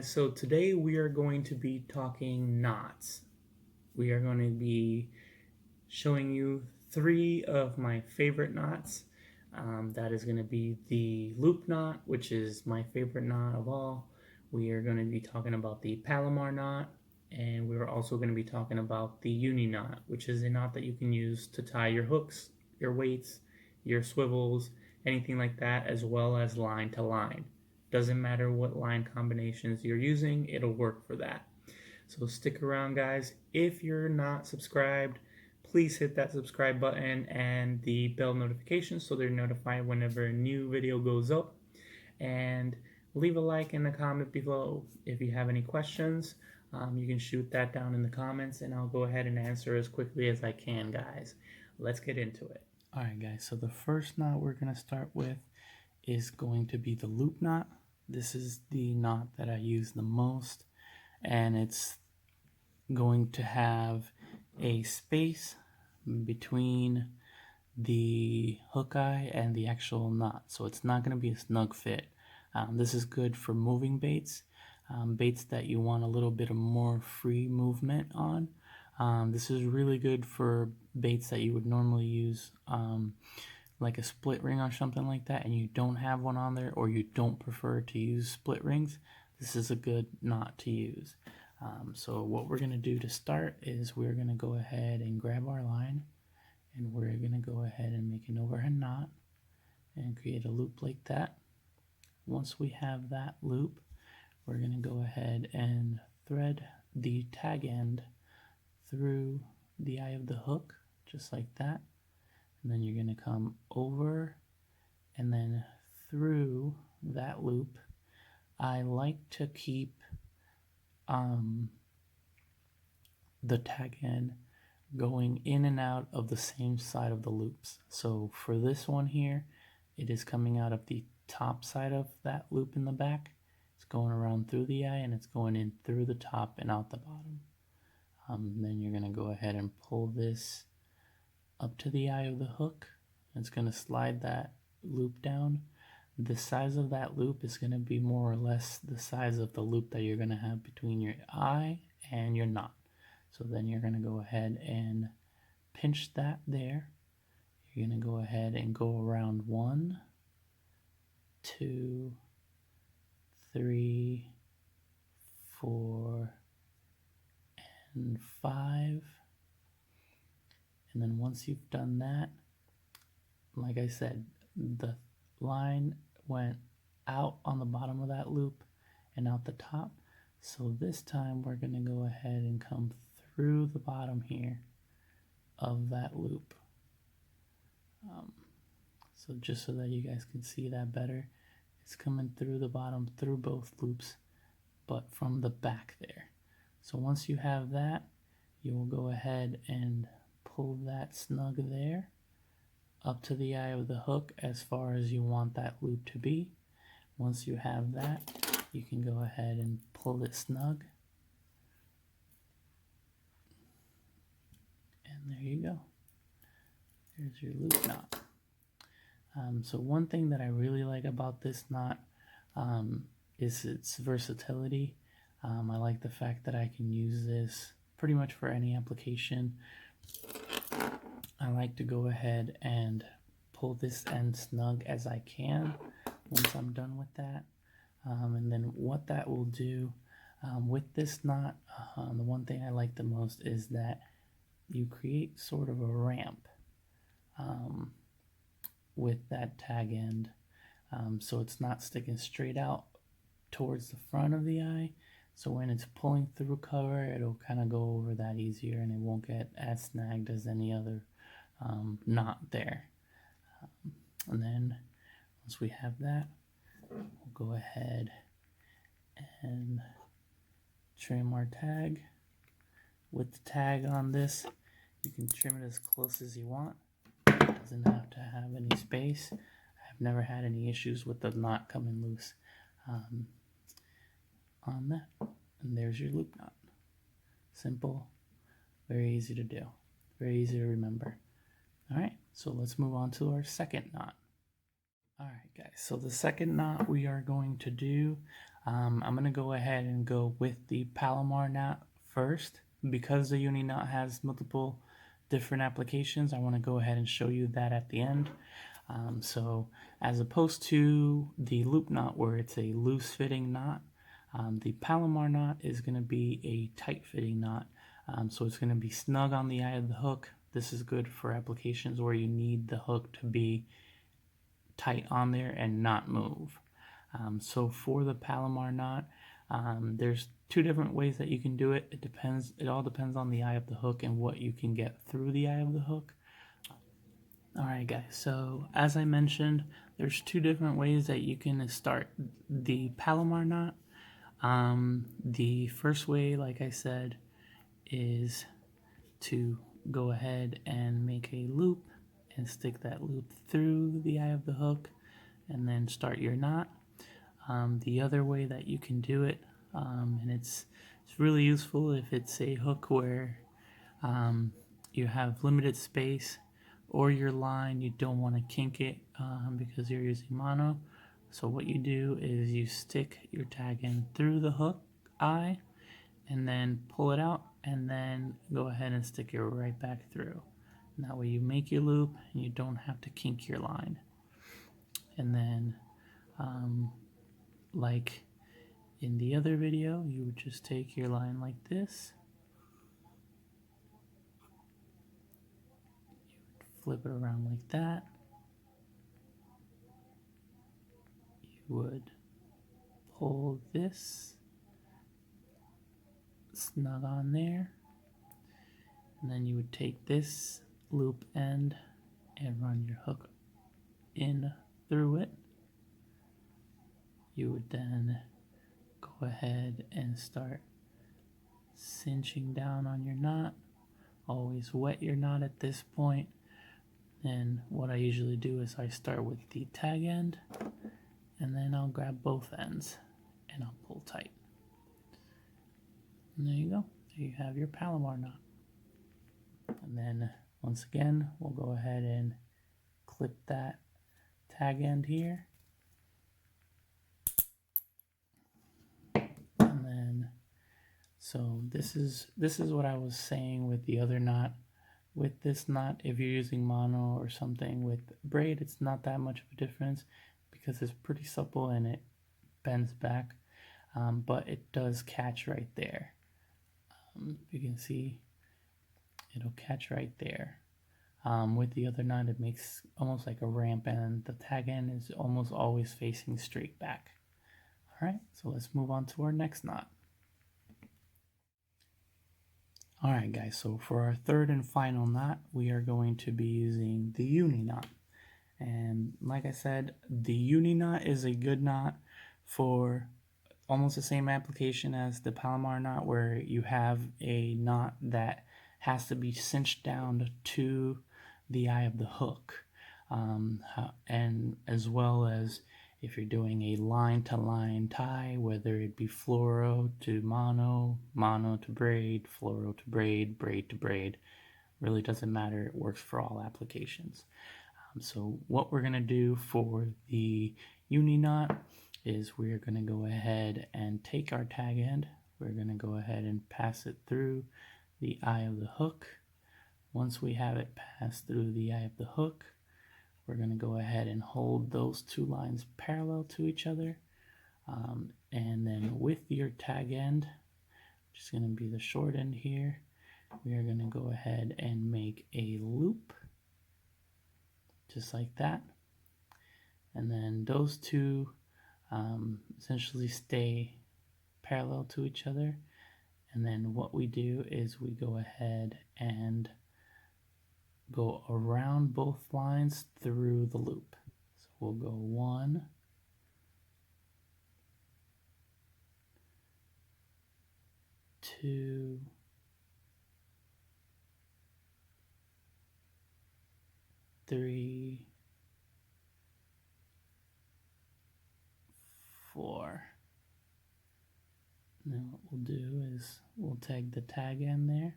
guys, so today we are going to be talking knots. We are going to be showing you three of my favorite knots. That is going to be the loop knot, which is my favorite knot of all. We are going to be talking about the Palomar knot, and we're also going to be talking about the Uni Knot, which is a knot that you can use to tie your hooks, your weights, your swivels, anything like that, as well as line to line. Doesn't matter what line combinations you're using, it'll work for that. So stick around, guys. If you're not subscribed, please hit that subscribe button and the bell notification so they're notified whenever a new video goes up. And leave a like and a comment below if you have any questions. You can shoot that down in the comments and I'll go ahead and answer as quickly as I can, guys. Let's get into it. Alright, guys, so the first knot we're going to start with is going to be the loop knot. This is the knot that I use the most, and it's going to have a space between the hook eye and the actual knot, so it's not going to be a snug fit. This is good for moving baits, baits that you want a little bit of more free movement on. This is really good for baits that you would normally use, like a split ring or something like that, and you don't have one on there, or you don't prefer to use split rings. This is a good knot to use. So what we're going to do to start is we're going to go ahead and grab our line, and we're going to go ahead and make an overhead knot and create a loop like that. Once we have that loop, we're going to go ahead and thread the tag end through the eye of the hook, just like that. And then you're going to come over and then through that loop. I like to keep the tag end going in and out of the same side of the loops. So for this one here, it is coming out of the top side of that loop in the back. It's going around through the eye and it's going in through the top and out the bottom. Then you're going to go ahead and pull this up to the eye of the hook. It's going to slide that loop down. The size of that loop is going to be more or less the size of the loop that you're going to have between your eye and your knot. So then you're going to go ahead and pinch that there. You're going to go ahead and go around 1, 2, 3, 4, and 5. And then once you've done that, like I said, the line went out on the bottom of that loop and out the top. So this time we're going to go ahead and come through the bottom here of that loop. So just so that you guys can see that better, it's coming through the bottom, through both loops, but from the back there. So once you have that, you will go ahead and pull that snug there up to the eye of the hook as far as you want that loop to be. Once you have that, you can go ahead and pull it snug. And there you go. There's your loop knot. So one thing that I really like about this knot is its versatility. I like the fact that I can use this pretty much for any application. I like to go ahead and pull this end snug as I can once I'm done with that. And then what that will do with this knot, the one thing I like the most is that you create sort of a ramp with that tag end. So it's not sticking straight out towards the front of the eye. So when it's pulling through cover, it'll kind of go over that easier and it won't get as snagged as any other knot there. And then once we have that, we'll go ahead and trim our tag. With the tag on this, you can trim it as close as you want. It doesn't have to have any space. I've never had any issues with the knot coming loose on that. And there's your loop knot. Simple, very easy to do, very easy to remember. Alright, so let's move on to our second knot. Alright guys, so the second knot we are going to do, I'm going to go ahead and go with the Palomar knot first. Because the Uni Knot has multiple different applications, I want to go ahead and show you that at the end. So as opposed to the loop knot where it's a loose fitting knot, the Palomar knot is going to be a tight fitting knot. So it's going to be snug on the eye of the hook. This is good for applications where you need the hook to be tight on there and not move. So for the Palomar knot, there's two different ways that you can do it. It all depends on the eye of the hook and what you can get through the eye of the hook. Alright guys, so as I mentioned, there's two different ways that you can start the Palomar knot. The first way, like I said, is to go ahead and make a loop and stick that loop through the eye of the hook and then start your knot. The other way that you can do it, and it's really useful if it's a hook where you have limited space or your line, you don't want to kink it because you're using mono. So what you do is you stick your tag in through the hook eye and then pull it out and then go ahead and stick it right back through. And that way you make your loop and you don't have to kink your line. And then like in the other video, you would just take your line like this, you would flip it around like that, you would pull this snug on there, and then you would take this loop end and run your hook in through it. You would then go ahead and start cinching down on your knot. Always wet your knot at this point. And what I usually do is I start with the tag end and then I'll grab both ends and I'll pull tight. And there you go. There you have your Palomar knot. And then once again, we'll go ahead and clip that tag end here. And then, so this is what I was saying with the other knot. With this knot, if you're using mono or something with braid, it's not that much of a difference because it's pretty supple and it bends back, but it does catch right there. You can see it'll catch right there. With the other knot, it makes almost like a ramp and the tag end is almost always facing straight back. Alright, so let's move on to our next knot. Alright guys, so for our third and final knot, we are going to be using the Uni Knot. And like I said, the Uni Knot is a good knot for almost the same application as the Palomar knot, where you have a knot that has to be cinched down to the eye of the hook. And as well as if you're doing a line-to-line tie, whether it be fluoro to mono, mono to braid, fluoro to braid, braid to braid, really doesn't matter. It works for all applications. So what we're going to do for the Uni Knot is we're going to go ahead and take our tag end. We're going to go ahead and pass it through the eye of the hook. Once we have it passed through the eye of the hook, we're going to go ahead and hold those two lines parallel to each other. And then with your tag end, which is going to be the short end here, we are going to go ahead and make a loop, just like that. And then those two essentially stay parallel to each other. And then what we do is we go ahead and go around both lines through the loop. So we'll go 1, 2, 3, 4. And then what we'll do is we'll tag the tag end there.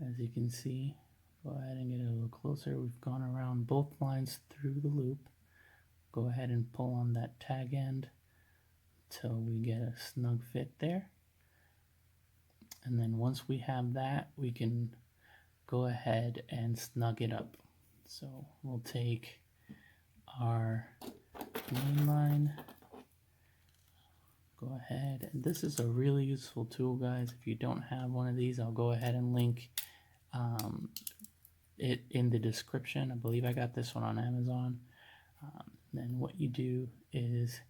As you can see, go ahead and get it a little closer. We've gone around both lines through the loop. go ahead and pull on that tag end till we get a snug fit there. And then once we have that, we can go ahead and snug it up. So we'll take our main line, go ahead, and this is a really useful tool, guys. If you don't have one of these, I'll go ahead and link it in the description. I believe I got this one on Amazon. Then what you do is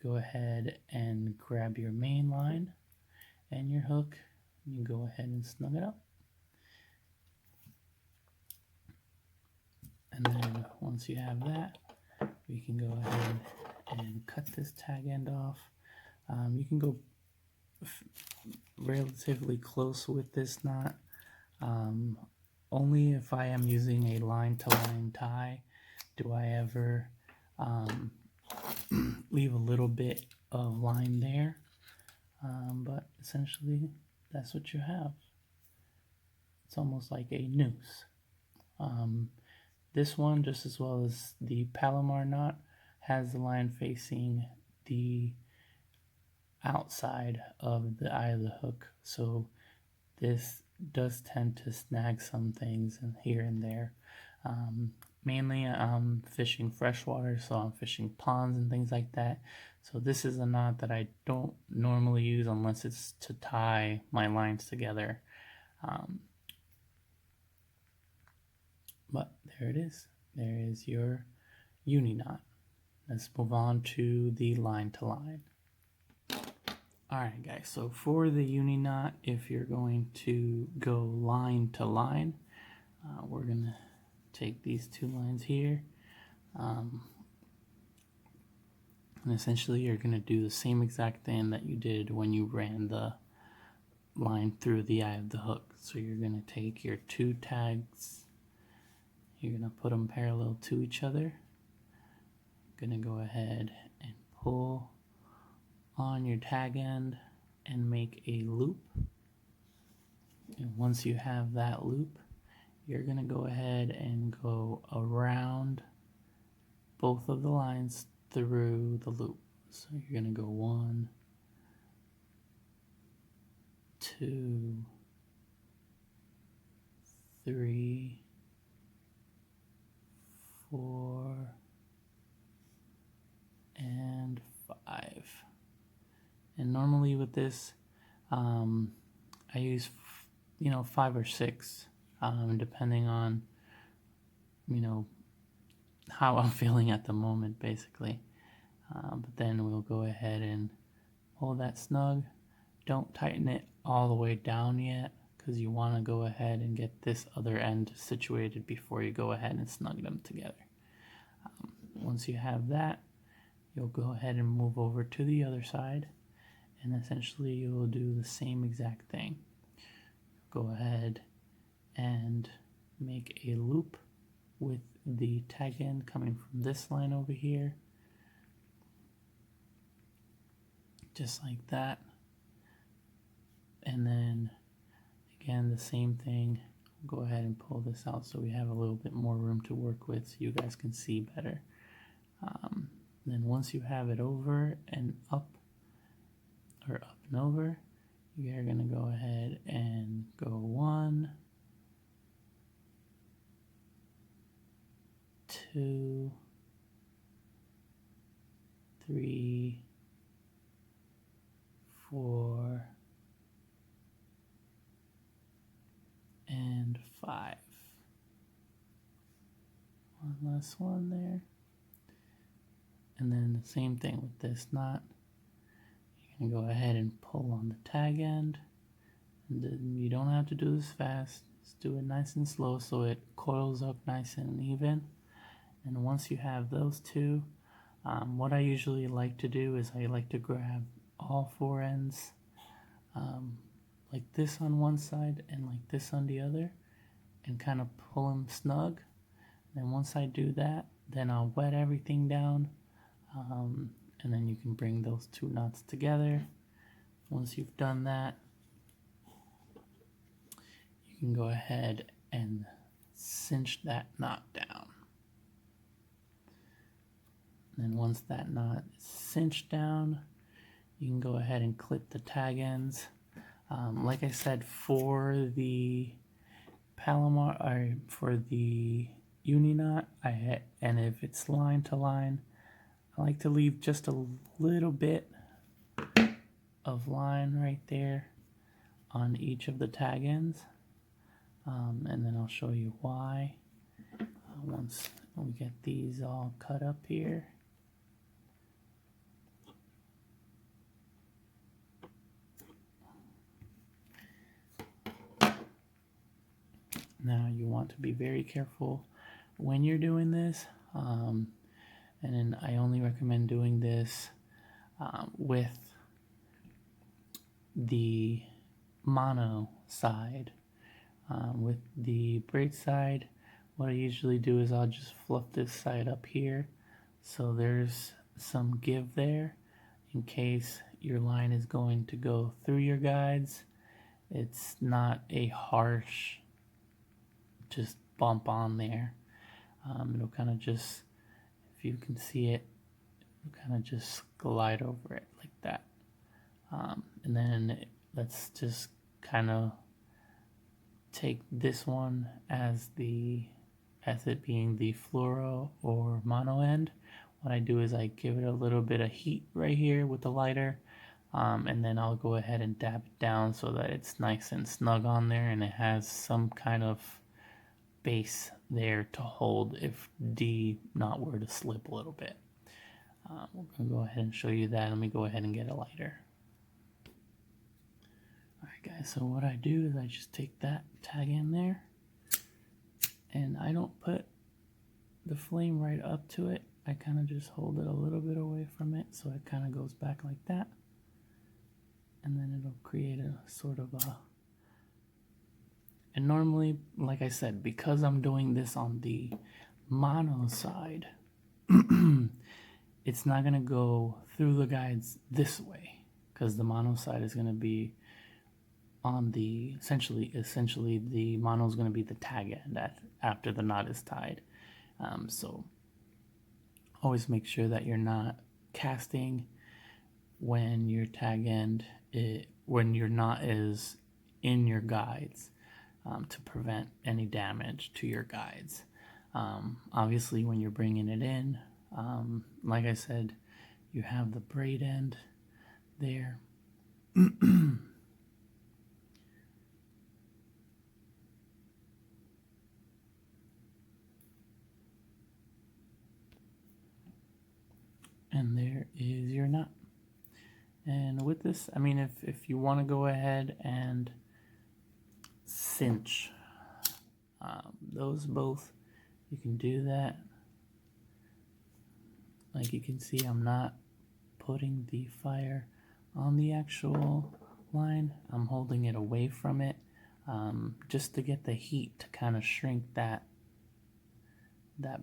go ahead and grab your main line and your hook. You go ahead and snug it up. And then once you have that, we can go ahead and cut this tag end off. You can go relatively close with this knot. Only if I am using a line-to-line tie do I ever leave a little bit of line there. But essentially, that's what you have. It's almost like a noose. This one, just as well as the Palomar knot, has the line facing the outside of the eye of the hook. So this does tend to snag some things in here and there. Mainly I'm fishing freshwater, so I'm fishing ponds and things like that. So this is a knot that I don't normally use unless it's to tie my lines together. But there it is. There is your Uni Knot. Let's move on to the line-to-line. Alright guys, so for the Uni Knot, if you're going to go line to line, we're going to take these two lines here. And essentially you're going to do the same exact thing that you did when you ran the line through the eye of the hook. So you're going to take your two tags, you're going to put them parallel to each other. Going to go ahead and pull on your tag end and make a loop. And once you have that loop, you're going to go ahead and go around both of the lines through the loop. So you're going to go 1, 2, 3, 4, and 5. And normally with this, I use 5 or 6, depending on how I'm feeling at the moment, basically. But then we'll go ahead and pull that snug. Don't tighten it all the way down yet, because you want to go ahead and get this other end situated before you go ahead and snug them together. Once you have that, you'll go ahead and move over to the other side, and essentially you'll do the same exact thing. Go ahead and make a loop with the tag end coming from this line over here, just like that. And then again, the same thing. Go ahead and pull this out so we have a little bit more room to work with so you guys can see better. Then once you have it over and up, or up and over, you're going to go ahead and go 1, 2, 3, 4, and 5. One last one there. And then the same thing with this knot. You're going to go ahead and pull on the tag end. And then you don't have to do this fast. Just do it nice and slow so it coils up nice and even. And once you have those two, what I usually like to do is I like to grab all 4 ends, like this on one side and like this on the other, and kind of pull them snug. And once I do that, then I'll wet everything down, and then you can bring those 2 knots together. Once you've done that, you can go ahead and cinch that knot down. And then once that knot is cinched down, you can go ahead and clip the tag ends. Like I said, for the Palomar, or for the Uni Knot, and if it's line to line, I like to leave just a little bit of line right there on each of the tag ends, and then I'll show you why once we get these all cut up here. Now you want to be very careful when you're doing this, and then I only recommend doing this with the mono side. With the braid side, what I usually do is I'll just fluff this side up here so there's some give there in case your line is going to go through your guides. It's not a harsh just bump on there. It'll kind of just, if you can see it, it'll kind of just glide over it like that. And then let's just kind of take this one as it being the fluoro or mono end. What I do is I give it a little bit of heat right here with the lighter, and then I'll go ahead and dab it down so that it's nice and snug on there and it has some kind of base there to hold if the knot were to slip a little bit. We're going to go ahead and show you that. Let me go ahead and get a lighter. Alright guys, so what I do is I just take that tag in there and I don't put the flame right up to it. I kind of just hold it a little bit away from it so it kind of goes back like that, and then it'll create a sort of a, and normally, like I said, because I'm doing this on the mono side, it's not going to go through the guides this way because the mono side is going to be on the, essentially the mono is going to be the tag end after the knot is tied. So always make sure that you're not casting when your tag end, when your knot is in your guides, to prevent any damage to your guides. Obviously when you're bringing it in, like I said, you have the braid end there. And there is your knot. And with this, I mean, if you want to go ahead and cinch those both, you can do that. Like you can see, I'm not putting the fire on the actual line. I'm holding it away from it, just to get the heat to kind of shrink that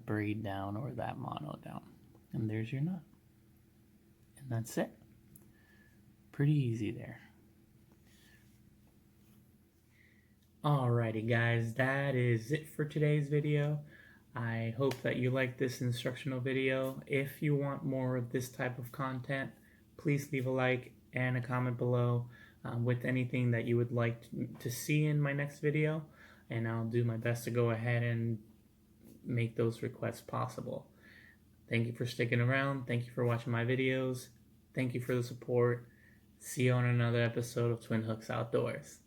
braid down or that mono down. And there's your knot. And that's it. Pretty easy there. Alrighty guys, that is it for today's video. I hope that you liked this instructional video. If you want more of this type of content, please leave a like and a comment below with anything that you would like to see in my next video, and I'll do my best to go ahead and make those requests possible. Thank you for sticking around. Thank you for watching my videos. Thank you for the support. See you on another episode of Twin Hooks Outdoors.